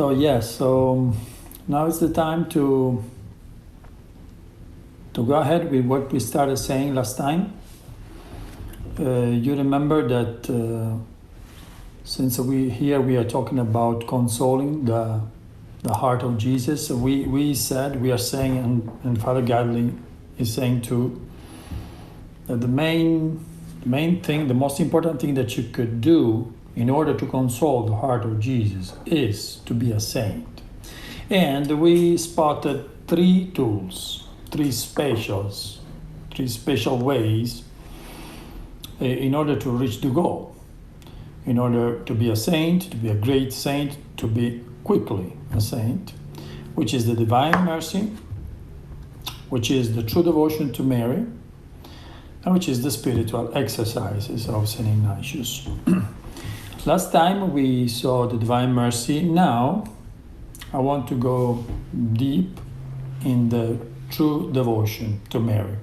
So now is the time to go ahead with what we started saying last time. You remember that since we are talking about consoling the heart of Jesus, we are saying, and Father Gadley is saying too, that the main thing, the most important thing that you could do in order to console the heart of Jesus is to be a saint. And we spotted three tools, three special ways in order to reach the goal. In order to be a saint, to be a great saint, to be quickly a saint, which is the divine mercy, which is the true devotion to Mary, and which is the spiritual exercises of St. Ignatius. Last time we saw the divine mercy. Now I want to go deep in the true devotion to Mary.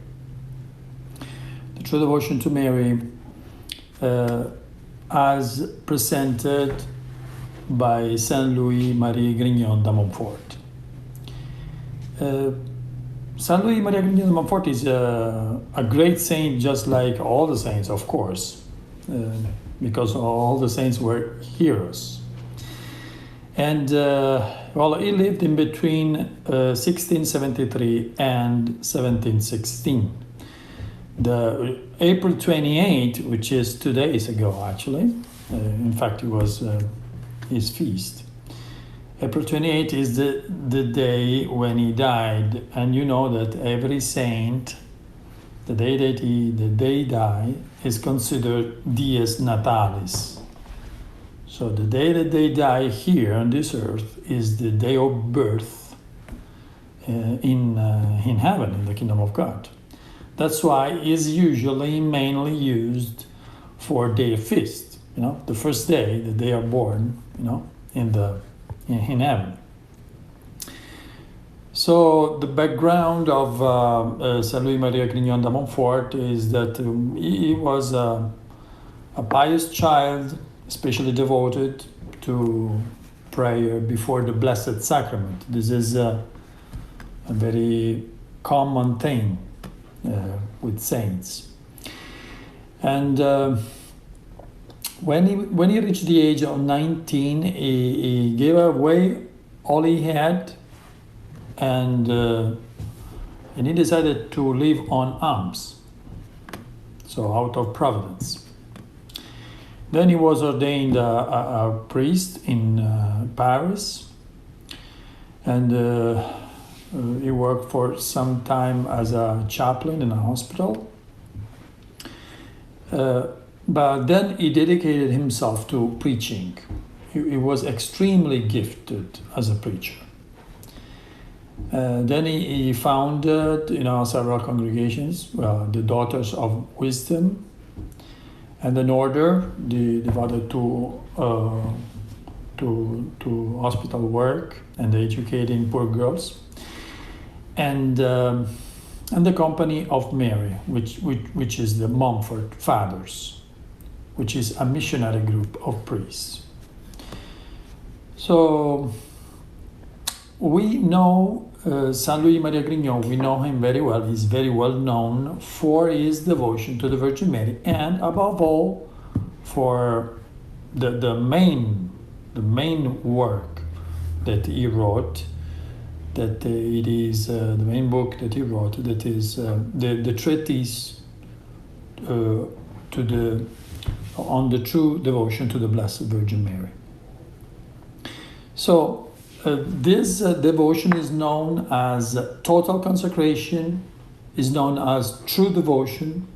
The true devotion to Mary as presented by Saint Louis-Marie Grignon de Montfort. Saint Louis-Marie Grignon de Montfort is a great saint, just like all the saints, of course, because all the saints were heroes. And he lived in between 1673 and 1716. The April 28, which is 2 days ago actually, in fact it was his feast. April 28 is the day when he died, and you know that every saint, the day they die, is considered dies natalis. So the day that they die here on this earth is the day of birth in heaven, in the kingdom of God. That's why it's usually mainly used for their feast. The first day that they are born, in heaven. So the background of Saint Louis-Marie Grignon de Montfort is that he was a pious child, especially devoted to prayer before the Blessed Sacrament. This is a very common thing with saints. And when he reached the age of 19, he gave away all he had, and he decided to live on alms, so out of providence. Then he was ordained a priest in Paris, and he worked for some time as a chaplain in a hospital. But then he dedicated himself to preaching. He was extremely gifted as a preacher. Then he founded, several congregations, the Daughters of Wisdom, and an order devoted to hospital work and educating poor girls, and the Company of Mary, which is the Montfort Fathers, which is a missionary group of priests. So we know Saint Louis-Marie Grignon, we know him very well. He's very well known for his devotion to the Virgin Mary, and above all for the main work that he wrote, that it is the main book that he wrote, that is the treatise on the true devotion to the Blessed Virgin Mary. So this devotion is known as total consecration, is known as true devotion,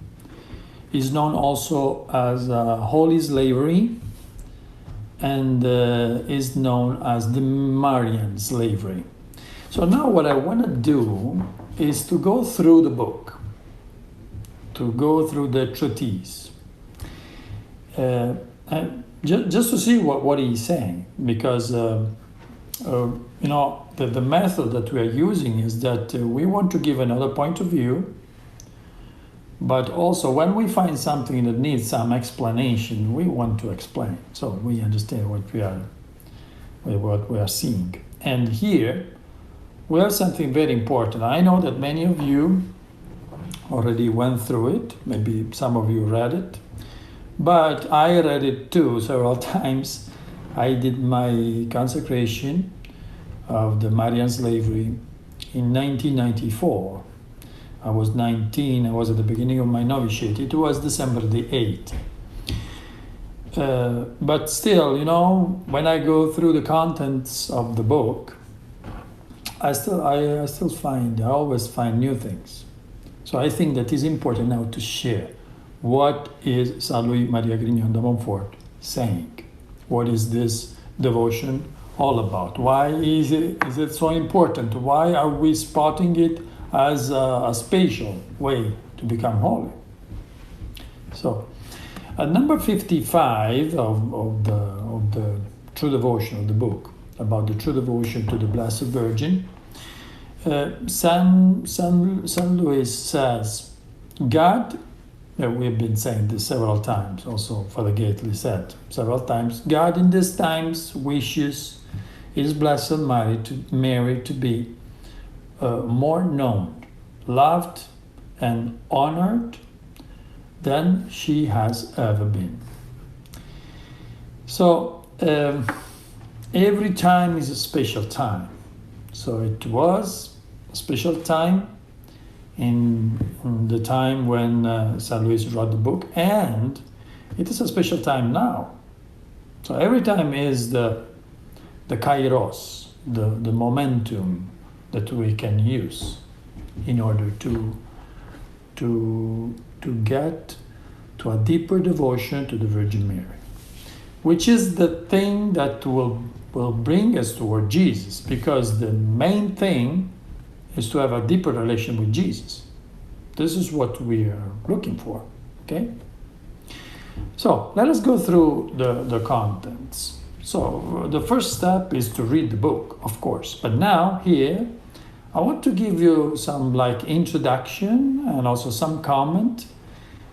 is known also as holy slavery, and is known as the Marian slavery. So now what I want to do is to go through the book, to go through the treatise, and just to see what he's saying, because the method that we are using is that we want to give another point of view, but also when we find something that needs some explanation, we want to explain, so we understand what we are with what we are seeing. And here we have something very important. I know that many of you already went through it. Maybe some of you read it. But I read it too several times. I did my consecration of the Marian slavery in 1994. I was 19. I was at the beginning of my novitiate. It was December the 8th. But still, you know, when I go through the contents of the book, I always find new things. So I think that it's important now to share what is Saint Louis Maria Grignon de Montfort saying. What is this devotion all about? Why is it so important? Why are we spotting it as a special way to become holy? So, at number 55 of the true devotion of the book, about the true devotion to the Blessed Virgin, San Louis says, God, we have been saying this several times, also Father Gately said several times, God in these times wishes His Blessed Mary to be more known, loved, and honored than she has ever been. So every time is a special time. So it was a special time in the time when St. Louis wrote the book, and it is a special time now. So every time is the kairos, the momentum that we can use in order to get to a deeper devotion to the Virgin Mary, which is the thing that will bring us toward Jesus, because the main thing is to have a deeper relation with Jesus. This is what we are looking for, okay? So let us go through the contents. So the first step is to read the book, of course. But now here, I want to give you some introduction and also some comment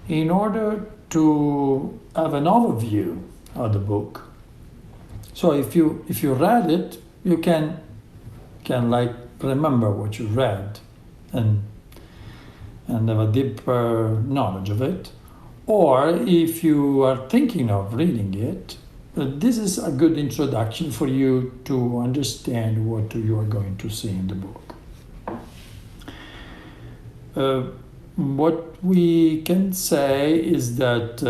in order to have an overview of the book. So if you read it, you can remember what you read and have a deeper knowledge of it. Or if you are thinking of reading it, this is a good introduction for you to understand what you are going to see in the book. What we can say is that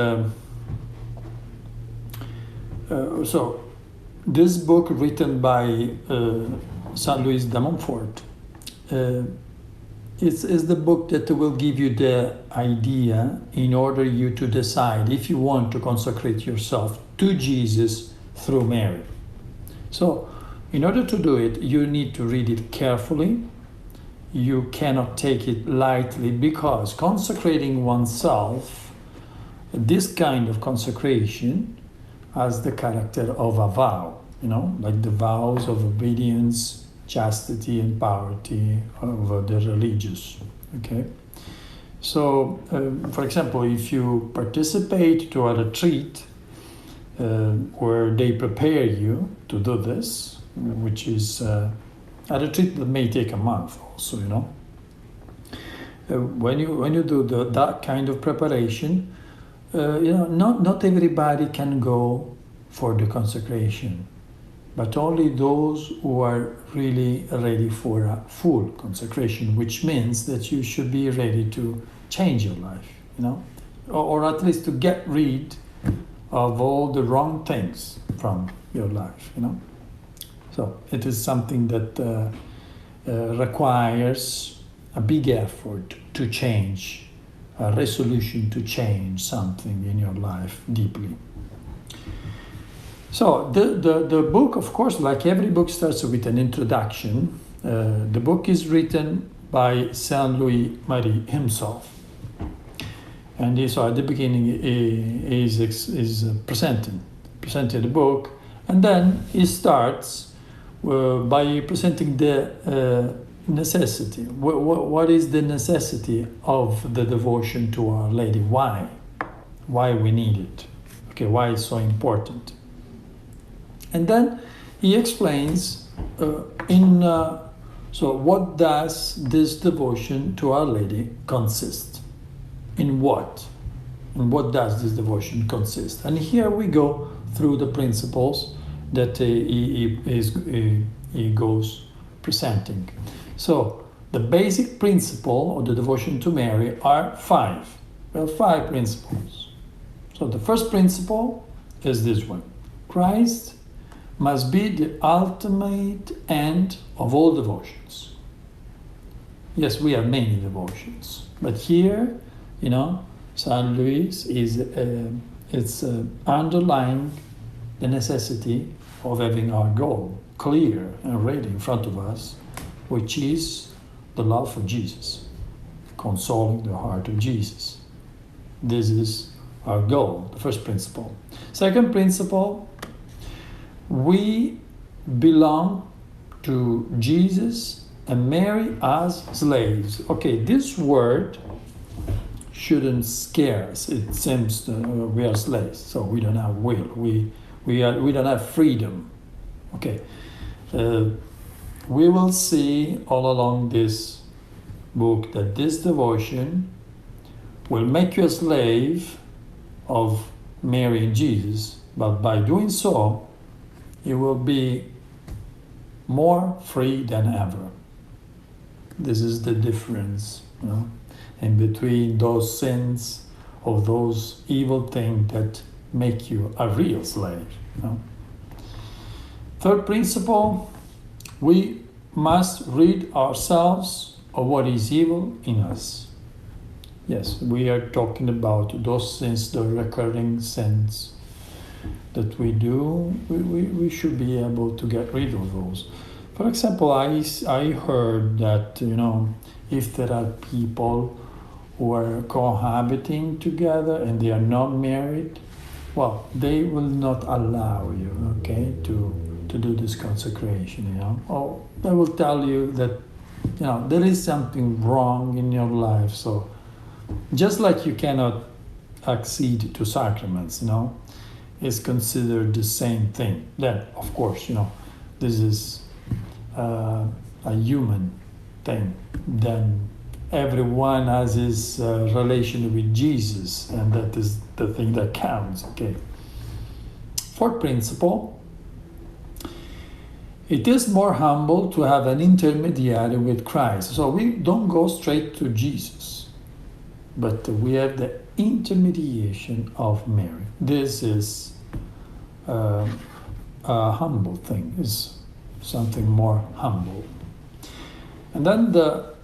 so this book written by Saint Louis de Montfort is the book that will give you the idea in order you to decide if you want to consecrate yourself to Jesus through Mary. So in order to do it, you need to read it carefully. You cannot take it lightly, because consecrating oneself, this kind of consecration, has the character of a vow, like the vows of obedience, chastity, and poverty of the religious, okay? So, for example, if you participate to a retreat where they prepare you to do this, which is a retreat that may take a month also, when you do that kind of preparation, not everybody can go for the consecration, but only those who are really ready for a full consecration, which means that you should be ready to change your life, or at least to get rid of all the wrong things from your life, So it is something that requires a big effort to change, a resolution to change something in your life deeply. So the book, of course, like every book, starts with an introduction. The book is written by Saint Louis Marie himself. And so at the beginning he is presenting the book, and then he starts by presenting the necessity. What is the necessity of the devotion to Our Lady? Why we need it? Okay, why it's so important? And then he explains so what does this devotion to Our Lady consist? In what? And what does this devotion consist? And here we go through the principles that he goes presenting. So the basic principle of the devotion to Mary are five. There are 5 principles. So the first principle is this one. Christ must be the ultimate end of all devotions. Yes, we have many devotions, but here, San Luis is underlying the necessity of having our goal clear and ready in front of us, which is the love for Jesus, consoling the heart of Jesus. This is our goal, the first principle. Second principle, we belong to Jesus and Mary as slaves. Okay, this word shouldn't scare us. It seems we are slaves, so we don't have will. We don't have freedom. Okay, we will see all along this book that this devotion will make you a slave of Mary and Jesus, but by doing so, you will be more free than ever. This is the difference, in between those sins or those evil things that make you a real slave. Third principle, we must rid ourselves of what is evil in us. Yes, we are talking about those sins, the recurring sins that we do. We should be able to get rid of those. For example, I heard that, if there are people who are cohabiting together and they are not married, well, they will not allow you, to do this consecration, Or they will tell you that, there is something wrong in your life. So just like you cannot accede to sacraments, is considered the same thing. Then, of course, this is a human thing. Then everyone has his relation with Jesus, and that is the thing that counts. Okay. Fourth principle, it is more humble to have an intermediary with Christ. So we don't go straight to Jesus, but we have the intermediation of Mary. This is a humble thing, is something more humble. And then the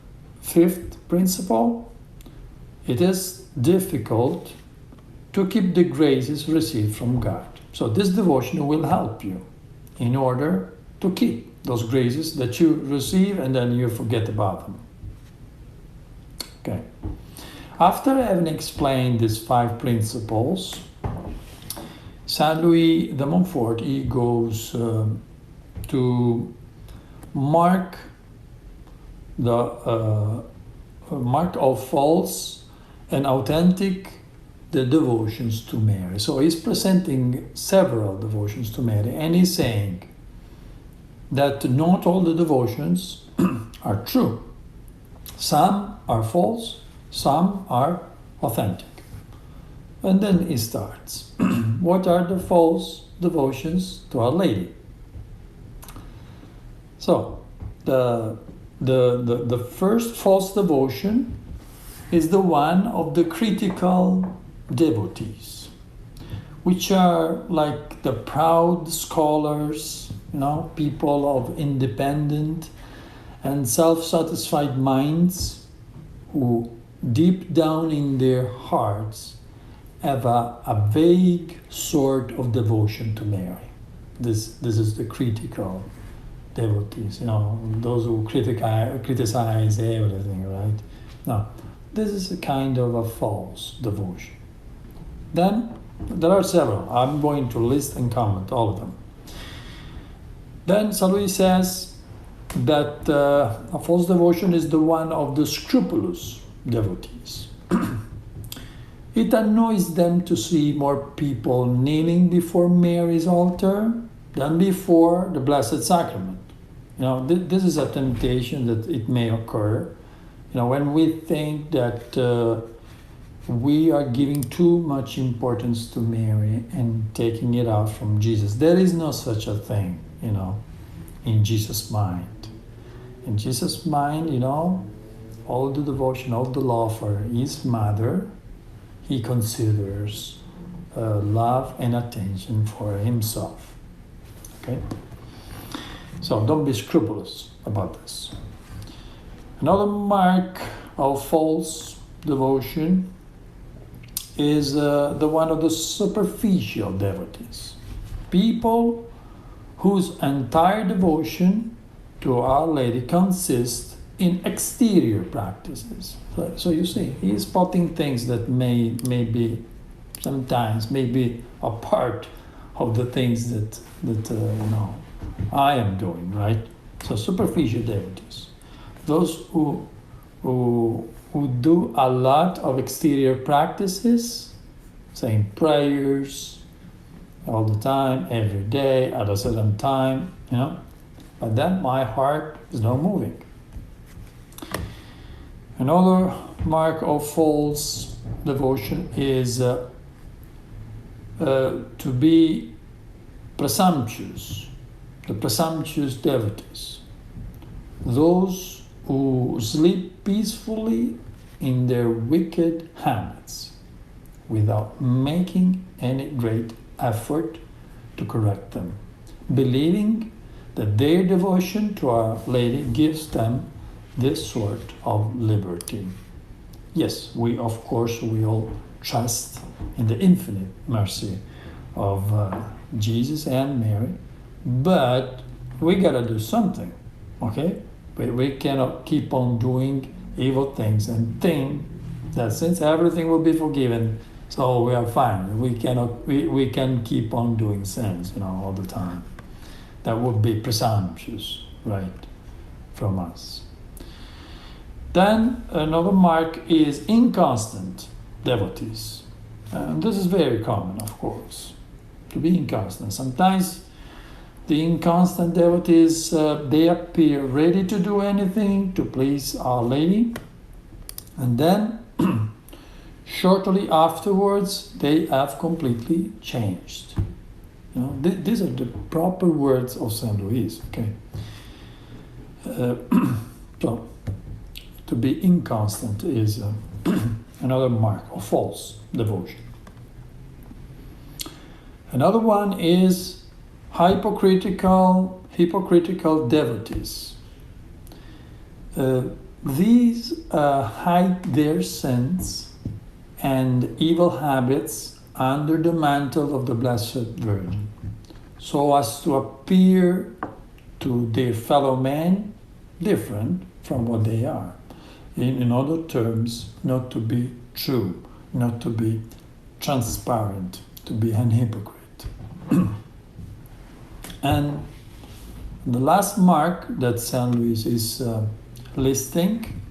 fifth principle, it is difficult to keep the graces received from God. So this devotion will help you in order to keep those graces that you receive and then you forget about them. Okay. After having explained these 5 principles, Saint Louis de Montfort, he goes to mark of false and authentic the devotions to Mary. So he's presenting several devotions to Mary, and he's saying that not all the devotions are true. Some are false, some are authentic. And then he starts. What are the false devotions to Our Lady? So the first false devotion is the one of the critical devotees, which are like the proud scholars, people of independent and self-satisfied minds who deep down in their hearts have a vague sort of devotion to Mary. This is the critical devotees, those who criticize everything, right? Now, this is a kind of a false devotion. Then there are several. I'm going to list and comment all of them. Then St. Louis says that a false devotion is the one of the scrupulous devotees. It annoys them to see more people kneeling before Mary's altar than before the Blessed Sacrament. This is a temptation that it may occur. When we think that we are giving too much importance to Mary and taking it out from Jesus. There is no such a thing, in Jesus' mind. In Jesus' mind, all the devotion, all the love for his mother, he considers love and attention for himself. Okay? So don't be scrupulous about this. Another mark of false devotion is the one of the superficial devotees. People whose entire devotion to Our Lady consists in exterior practices. So you see, he is spotting things that may be sometimes maybe a part of the things that I am doing, right? So superficial devotees, those who do a lot of exterior practices, saying prayers all the time, every day, at a certain time, but then my heart is not moving. Another mark of false devotion is to be presumptuous, the presumptuous devotees, those who sleep peacefully in their wicked habits without making any great effort to correct them, believing that their devotion to Our Lady gives them this sort of liberty. Yes, we all trust in the infinite mercy of Jesus and Mary, but we gotta do something, okay? We cannot keep on doing evil things and think that since everything will be forgiven, so we are fine. We can keep on doing sins, all the time. That would be presumptuous, right, from us. Then another mark is inconstant devotees. And this is very common, of course, to be inconstant. Sometimes the inconstant devotees, they appear ready to do anything to please Our Lady, and then shortly afterwards they have completely changed. These are the proper words of Saint Louis. Okay. So to be inconstant is another mark of false devotion. Another one is hypocritical devotees. These hide their sins and evil habits under the mantle of the Blessed Virgin, so as to appear to their fellow men different from what they are. In other terms, not to be true, not to be transparent, to be an hypocrite. And the last mark that St. Louis is listing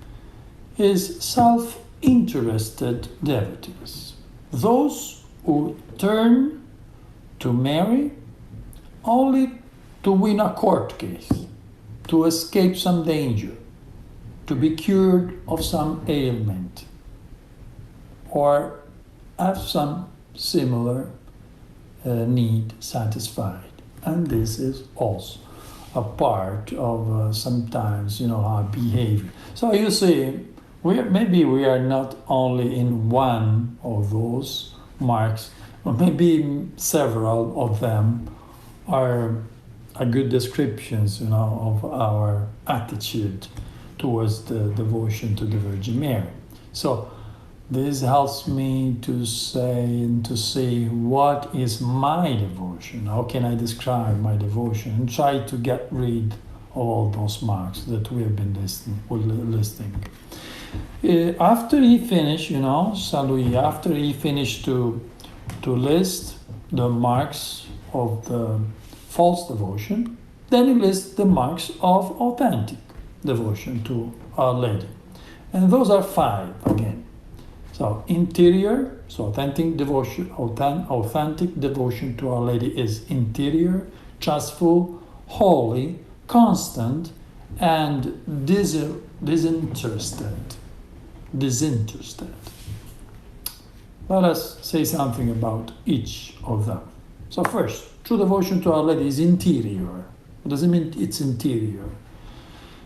is self-interested devotees. Those who turn to Mary only to win a court case, to escape some danger, to be cured of some ailment, or have some similar need satisfied. And this is also a part of sometimes, our behavior. So you see, maybe we are not only in one of those marks, but maybe several of them are good descriptions, of our attitude towards the devotion to the Virgin Mary. So this helps me to say and to see what is my devotion. How can I describe my devotion and try to get rid of all those marks that we have been listing. After he finished, Saint Louis, after he finished to list the marks of the false devotion, then he lists the marks of authentic devotion to Our Lady. And those are 5 again. So interior, so authentic devotion to Our Lady is interior, trustful, holy, constant, and disinterested. Disinterested. Let us say something about each of them. So first, true devotion to Our Lady is interior. What does it mean it's interior?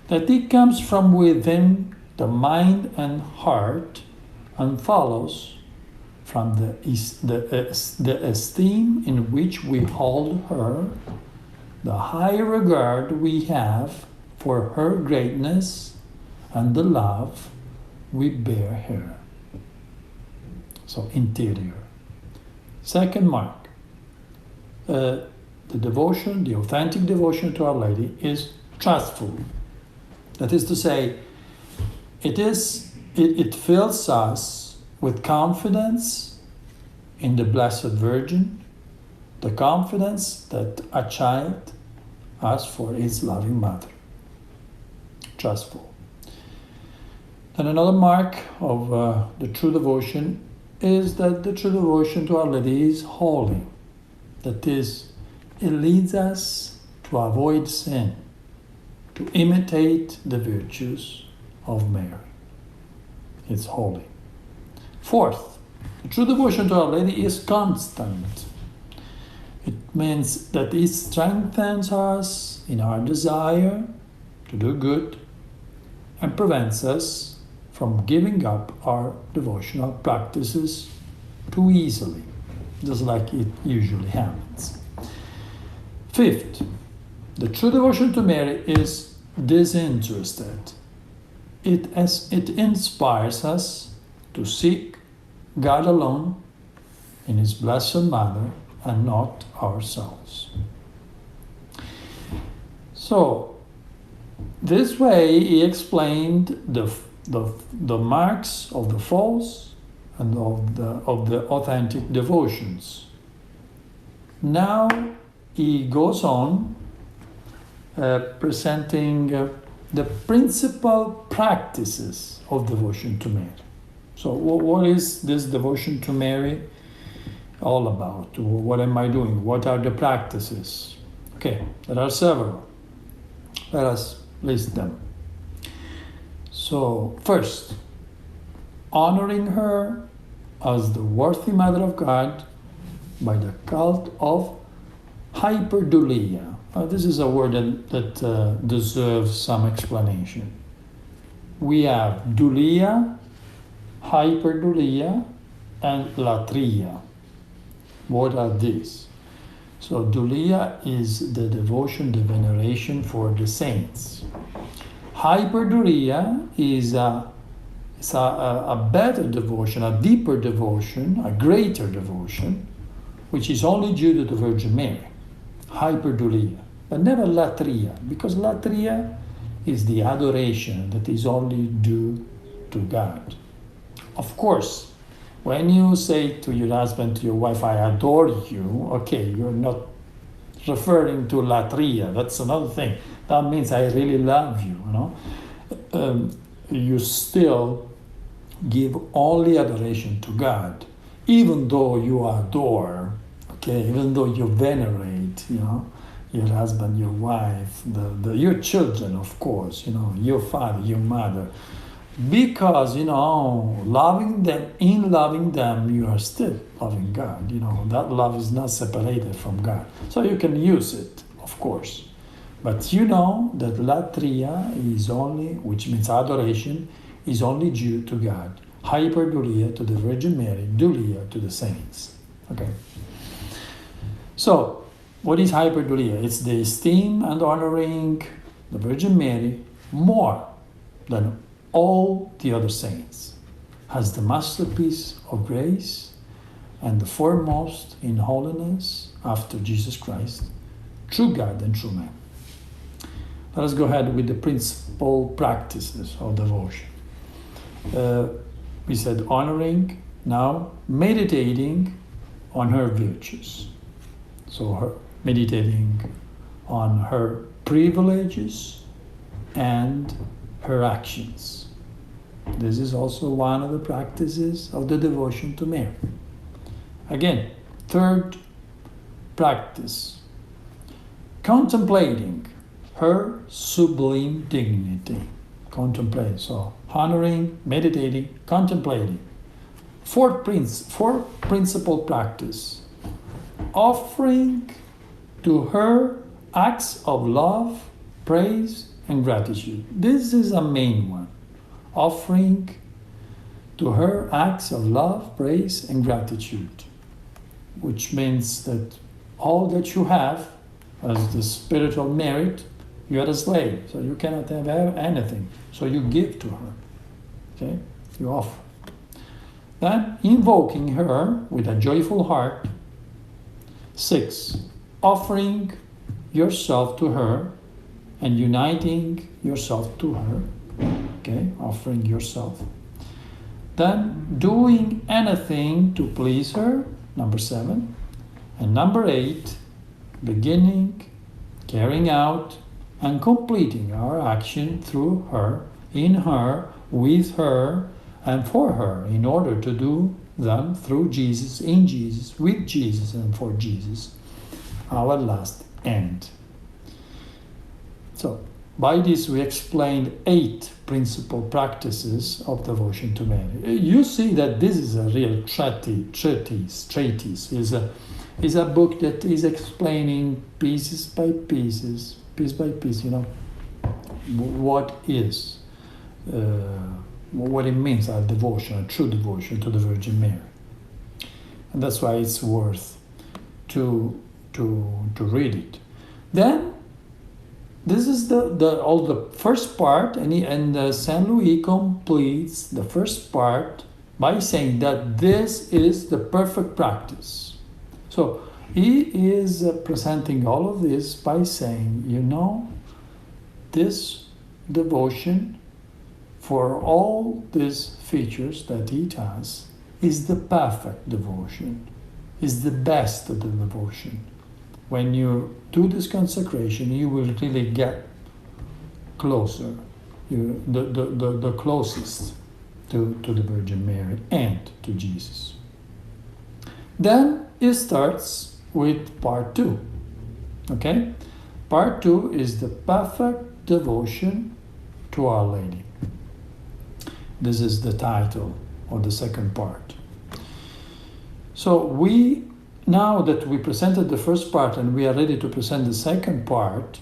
That it comes from within the mind and heart and follows from the esteem in which we hold her, the high regard we have for her greatness, and the love we bear her. So interior. Second mark, the devotion, the authentic devotion to Our Lady is trustful. That is to say, it fills us with confidence in the Blessed Virgin, the confidence that a child has for its loving mother. Trustful. And another mark of the true devotion is that the true devotion to Our Lady is holy. That is, it leads us to avoid sin, to imitate the virtues of Mary. It's holy. Fourth, the true devotion to Our Lady is constant. It means that it strengthens us in our desire to do good and prevents us from giving up our devotional practices too easily, just like it usually happens. Fifth, the true devotion to Mary is disinterested. It inspires us to seek God alone in His Blessed Mother and not ourselves. So, this way he explained the marks of the false and of the authentic devotions. Now he goes on presenting the principal practices of devotion to Mary. So what is this devotion to Mary all about? What am I doing? What are the practices? Okay, there are several. Let us list them. So, first, honoring her as the worthy Mother of God by the cult of hyperdulia. This is a word that deserves some explanation. We have dulia, hyperdulia, and latria. What are these? So dulia is the devotion, the veneration for the saints. Hyperdulia is a better devotion, a deeper devotion, a greater devotion, which is only due to the Virgin Mary. Hyperdulia, but never latria, because latria is the adoration that is only due to God. Of course, when you say to your husband, to your wife, I adore you, okay, you're not referring to latria, that's another thing. That means I really love you, You still give only adoration to God, even though you adore, okay, even though you venerate, your husband, your wife, your children, of course, your father, your mother. Because, loving them, you are still loving God. That love is not separated from God. So you can use it, of course. But you know that latria is only, which means adoration, is only due to God. Hyperdulia to the Virgin Mary, dulia to the saints. Okay. So, what is hyperdulia? It's the esteem and honoring the Virgin Mary more than all the other saints, as the masterpiece of grace and the foremost in holiness after Jesus Christ, true God and true man. Let us go ahead with the principal practices of devotion. We said honoring, now meditating on her virtues. So meditating on her privileges and her actions. This is also one of the practices of the devotion to Mary. Again, third practice, contemplating her sublime dignity. Contemplate, so honoring, meditating, contemplating. Fourth principal practice, offering to her acts of love, praise, and gratitude. This is a main one. Offering to her acts of love, praise, and gratitude, which means that all that you have as the spiritual merit, you are a slave, so you cannot have anything. So you give to her, okay? You offer. Then invoking her with a joyful heart. 6, offering yourself to her and uniting yourself to her, okay? Offering yourself. Then doing anything to please her, number 7. And number 8, beginning, carrying out, and completing our action through her, in her, with her, and for her, in order to do them through Jesus, in Jesus, with Jesus, and for Jesus, our last end. So, by this we explained 8 principal practices of devotion to Mary. You see that this is a real treatise. Is a book that is explaining piece by piece, what is, what it means, a devotion, a true devotion to the Virgin Mary. And that's why it's worth to read it. Then, this is the first part, and Saint Louis completes the first part by saying that this is the perfect practice. So he is presenting all of this by saying, this devotion, for all these features that it has, is the perfect devotion, is the best of the devotion. When you do this consecration, you will really get closer, the closest to the Virgin Mary and to Jesus. Then it starts with part 2. Okay? Part 2 is the perfect devotion to Our Lady. This is the title of the second part. So now that we presented the first part and we are ready to present the second part,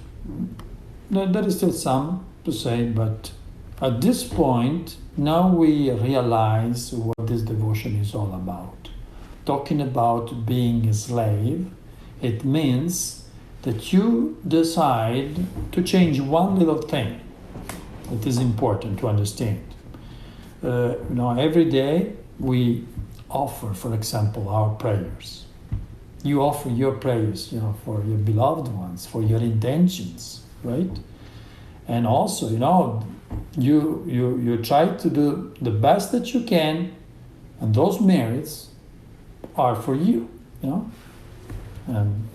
there is still some to say, but at this point, now we realize what this devotion is all about. Talking about being a slave, it means that you decide to change one little thing that is important to understand. Every day we offer, for example, our prayers. You offer your prayers, for your beloved ones, for your intentions, right? And also, you try to do the best that you can, and those merits are for you, and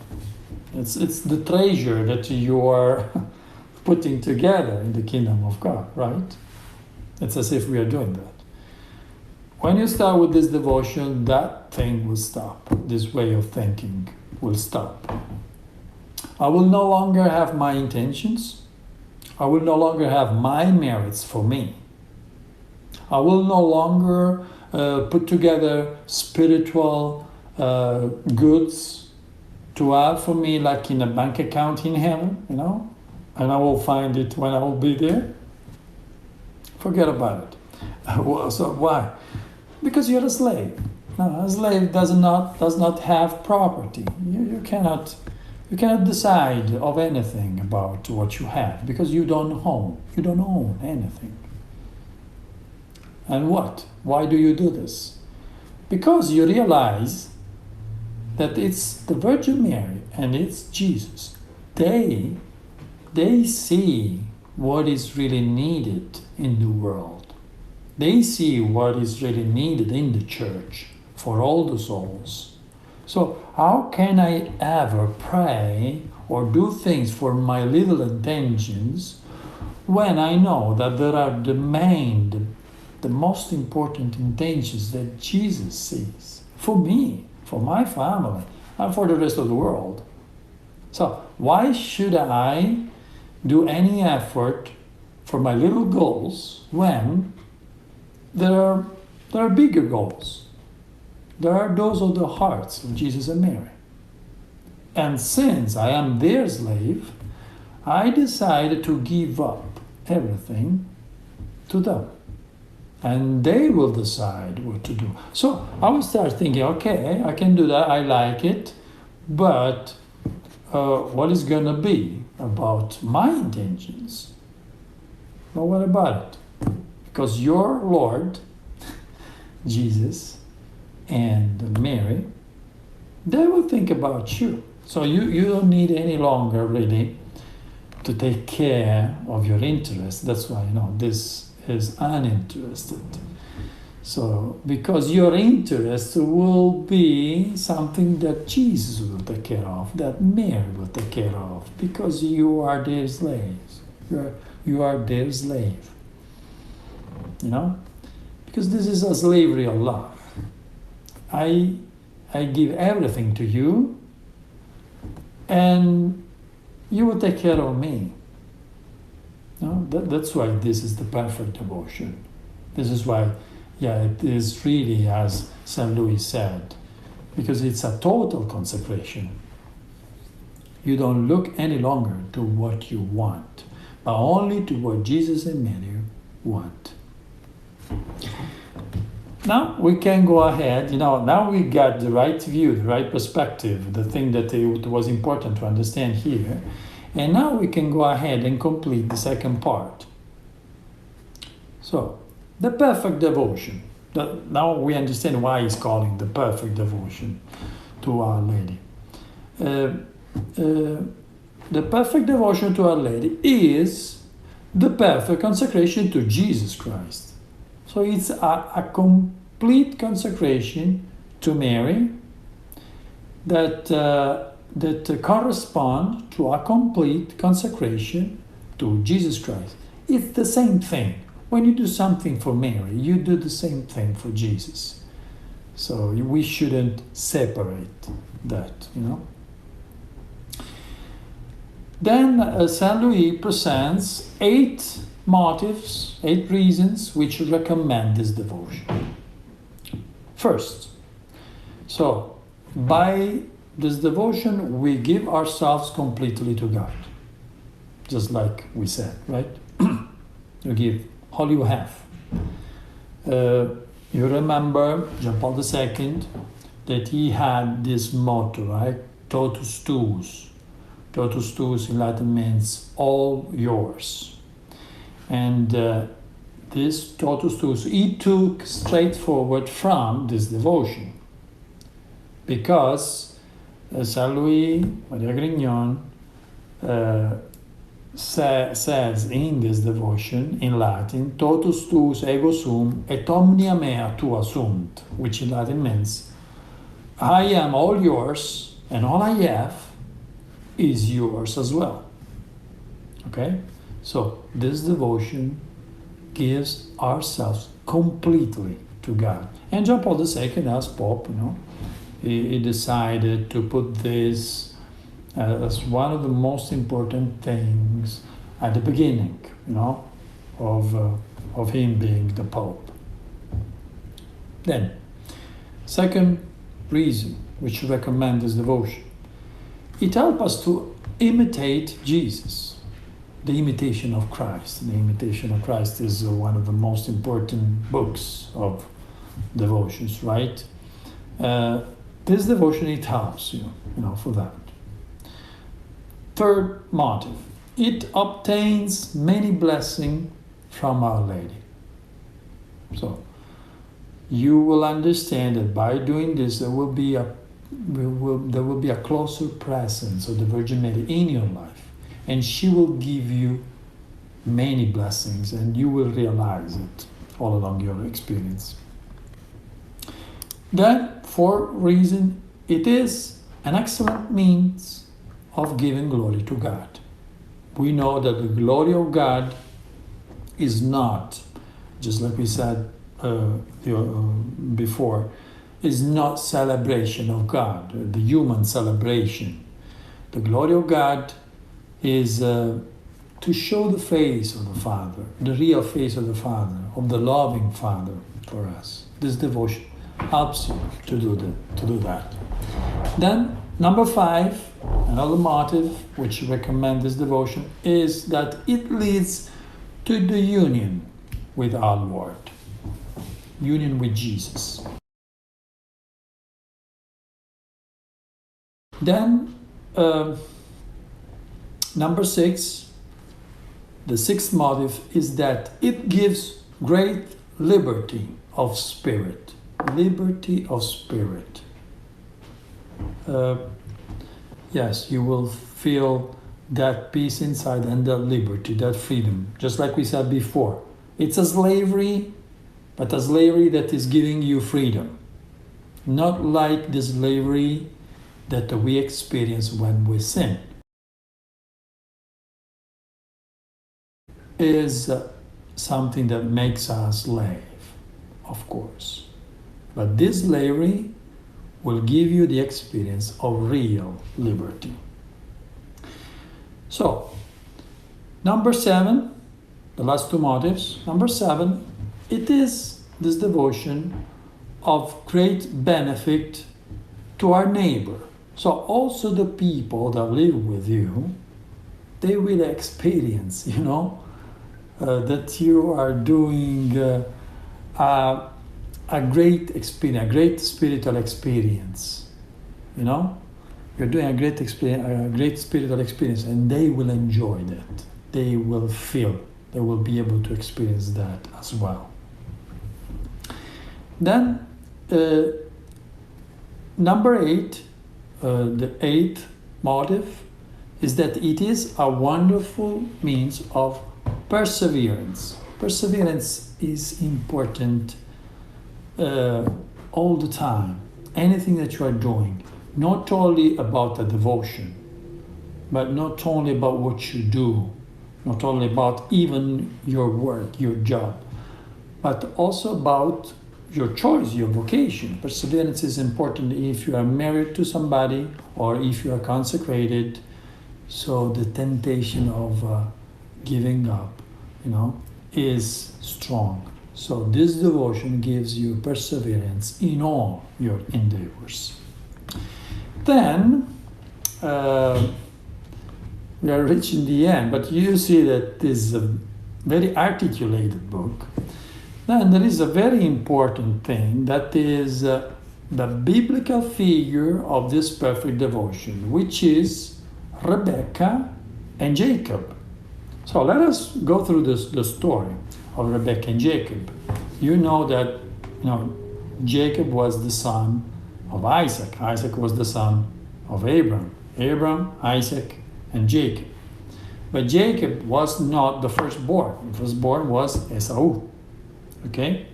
it's the treasure that you are putting together in the kingdom of God, right? It's as if we are doing that. When you start with this devotion, that thing will stop. This way of thinking will stop. I will no longer have my intentions. I will no longer have my merits for me. I will no longer put together spiritual goods to have for me, like in a bank account in heaven, and I will find it when I will be there. Forget about it. So why? Because you're a slave. No, a slave does not have property. You cannot decide of anything about what you have, because you don't own anything. And what? Why do you do this? Because you realize that it's the Virgin Mary and it's Jesus. They see what is really needed in the world. They see what is really needed in the church for all the souls. So how can I ever pray or do things for my little intentions when I know that there are the most important intentions that Jesus sees for me, for my family, and for the rest of the world? So why should I do any effort for my little goals when there are bigger goals? There are those of the hearts of Jesus and Mary. And since I am their slave, I decided to give up everything to them. And they will decide what to do. So I will start thinking, okay, I can do that, I like it, but what is going to be about my intentions? But what about it? Because your Lord, Jesus, and Mary, they will think about you. So you don't need any longer really to take care of your interests. That's why, this is uninterested. So, because your interest will be something that Jesus will take care of, that Mary will take care of, because you are their slaves. You are their slave. Because this is a slavery of love. I give everything to you, and you will take care of me. That's why this is the perfect devotion. This is why, it is really, as St. Louis said, because it's a total consecration. You don't look any longer to what you want, but only to what Jesus and Mary want. Now we can go ahead, now we got the right view, the right perspective, the thing that it was important to understand here. And now we can go ahead and complete the second part. So, the perfect devotion. Now we understand why he's calling the perfect devotion to Our Lady. The perfect devotion to Our Lady is the perfect consecration to Jesus Christ. So it's a complete consecration to Mary that correspond to a complete consecration to Jesus Christ. It's the same thing. When you do something for Mary, you do the same thing for Jesus. So we shouldn't separate that, Then Saint Louis presents 8 motives, 8 reasons which recommend this devotion. First, so by this devotion we give ourselves completely to God. Just like we said, right? You give all you have. You remember John Paul II, that he had this motto, right? Totus tuus. Totus tuus in Latin means all yours. And this totus tuus, he took straightforward from this devotion. Because Saint Louis Maria Grignon says in this devotion, in Latin, totus tuus ego sum et omnia mea tua sunt, which in Latin means, I am all yours, and all I have is yours as well. Okay? So this devotion gives ourselves completely to God. And John Paul II, as Pope, he decided to put this as one of the most important things at the beginning, of him being the Pope. Then, second reason which recommend this devotion. It helps us to imitate Jesus, the imitation of Christ. The imitation of Christ is one of the most important books of devotions, right? This devotion, it helps you, for that. Third motive, it obtains many blessings from Our Lady. So, you will understand that by doing this, there will be a closer presence of the Virgin Mary in your life, and she will give you many blessings, and you will realize it all along your experience. Then, fourth reason, it is an excellent means of giving glory to God. We know that the glory of God is not, just like we said before, is not celebration of God, the human celebration. The glory of God is to show the face of the Father, the real face of the Father, of the loving Father for us. This devotion helps you to do that. Then, number 5, another motive which recommend this devotion is that it leads to the union with our Lord, union with Jesus. Then, number 6, the 6th motive is that it gives great liberty of spirit. Liberty of spirit. Yes, you will feel that peace inside and that liberty, that freedom. Just like we said before, it's a slavery, but a slavery that is giving you freedom. Not like the slavery that we experience when we sin. Is something that makes us slave, of course. But this slavery will give you the experience of real liberty. So, number 7, the last 2 motives. Number 7, it is this devotion of great benefit to our neighbor. So also the people that live with you, they will experience, that you are doing a great experience, a great spiritual experience. You're doing a great spiritual experience, and they will enjoy that. They will be able to experience that as well. Then, number 8, the 8th motive is that it is a wonderful means of perseverance. Perseverance is important all the time. Anything that you are doing, not only about the devotion, but not only about what you do, not only about even your work, your job, but also about your choice, your vocation. Perseverance is important if you are married to somebody or if you are consecrated. So the temptation of giving up, is strong. So this devotion gives you perseverance in all your endeavors. Then we are reaching the end, but you see that this is a very articulated book. Then there is a very important thing, that is the biblical figure of this perfect devotion, which is Rebecca and Jacob. So let us go through the story of Rebecca and Jacob. You know that Jacob was the son of Isaac. Isaac was the son of Abraham. Abraham, Isaac, and Jacob. But Jacob was not the firstborn. The firstborn was Esau. Okay?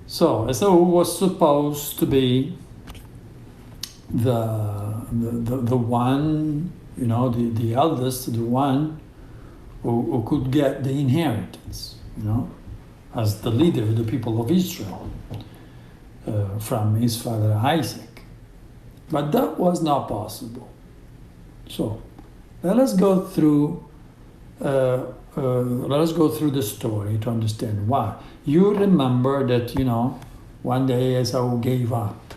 So Esau was supposed to be the one, the eldest, the one who could get the inheritance, as the leader of the people of Israel from his father Isaac. But that was not possible. So let us go through the story to understand why. You remember that one day Esau gave up,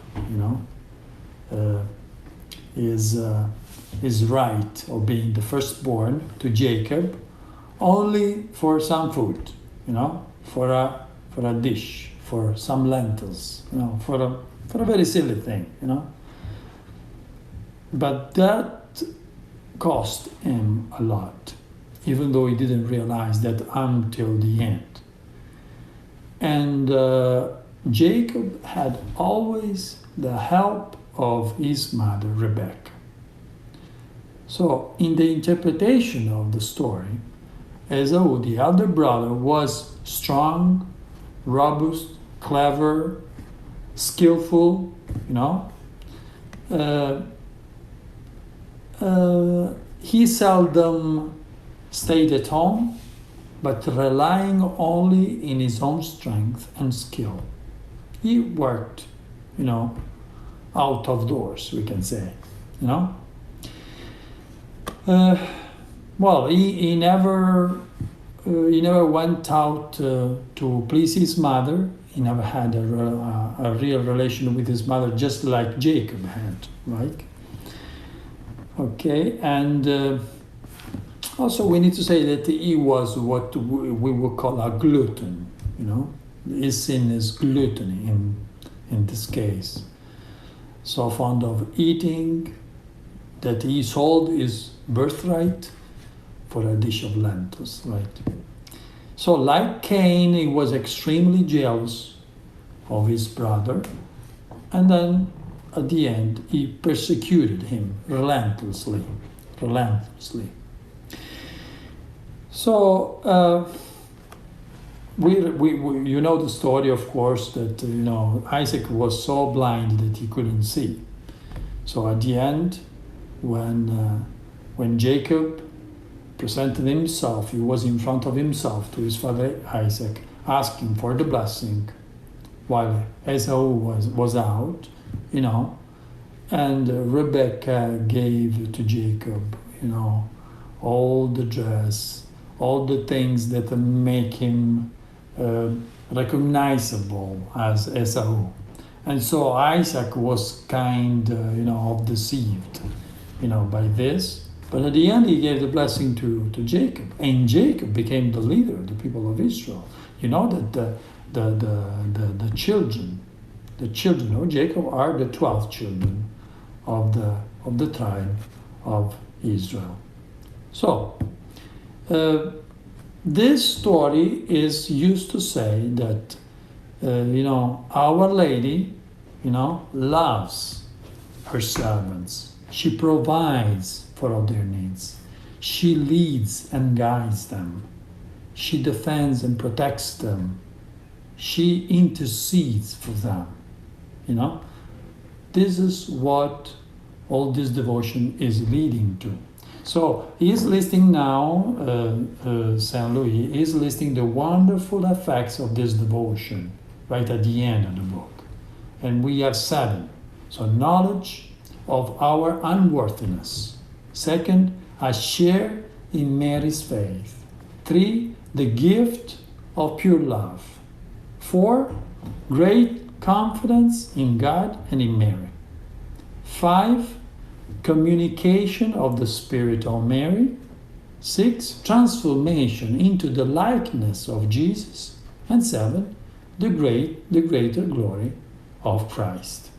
his right of being the firstborn to Jacob, only for some food, for a dish, for some lentils, for a very silly thing, But that cost him a lot, even though he didn't realize that until the end. And Jacob had always the help of his mother, Rebecca. So in the interpretation of the story, Esau, the elder brother, was strong, robust, clever, skillful, he seldom stayed at home, but relying only in his own strength and skill. He worked, out of doors, we can say, Well, he never went out to please his mother. He never had a real relation with his mother, just like Jacob had, right? Okay, and also we need to say that he was what we would call a glutton. His sin is gluttony in this case. So fond of eating that he sold his birthright for a dish of lentils, right? So like Cain, he was extremely jealous of his brother, and then at the end he persecuted him relentlessly. So we the story, of course, that Isaac was so blind that he couldn't see. So at the end, when Jacob presented himself, he was in front of himself to his father Isaac, asking for the blessing, while Esau was out, and Rebecca gave to Jacob, all the dress, all the things that make him recognizable as Esau. And so Isaac was kind of deceived by this, but at the end he gave the blessing to Jacob, and Jacob became the leader of the people of Israel. That the children of Jacob are the 12 children of the tribe of Israel. So this story is used to say that Our Lady loves her servants. She provides for all their needs. She leads and guides them. She defends and protects them. She intercedes for them. This is what all this devotion is leading to. So he is listing now, Saint Louis is listing the wonderful effects of this devotion right at the end of the book. And we have 7. So knowledge of our unworthiness. 2, a share in Mary's faith. 3, the gift of pure love. 4, great confidence in God and in Mary. 5, communication of the Spirit of Mary. 6, transformation into the likeness of Jesus. And 7, the greater glory of Christ.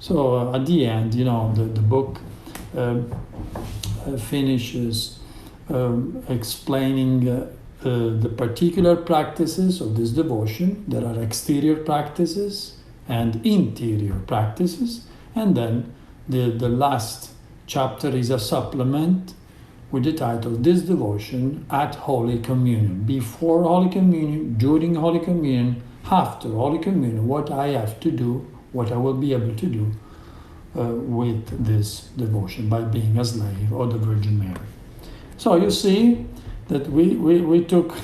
So at the end, the book finishes explaining the particular practices of this devotion. There are exterior practices and interior practices, and then the last chapter is a supplement with the title, This Devotion at Holy Communion. Before Holy Communion, during Holy Communion, after Holy Communion, what I have to do, what I will be able to do with this devotion by being a slave of the Virgin Mary. So you see that we took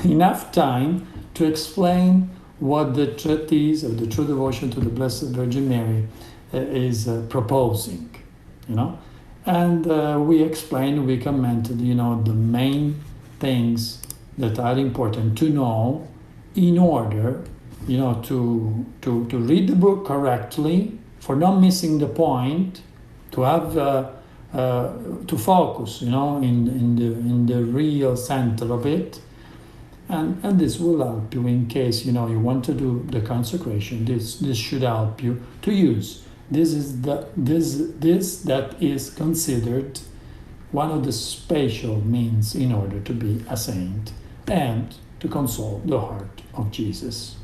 enough time to explain what the treatise of the true devotion to the Blessed Virgin Mary is proposing, and we explained, we commented, the main things that are important to know in order, to read the book correctly, for not missing the point, to have to focus, in the real center of it, and this will help you in case you want to do the consecration. This should help you to use. This that is considered one of the special means in order to be a saint and to console the heart of Jesus.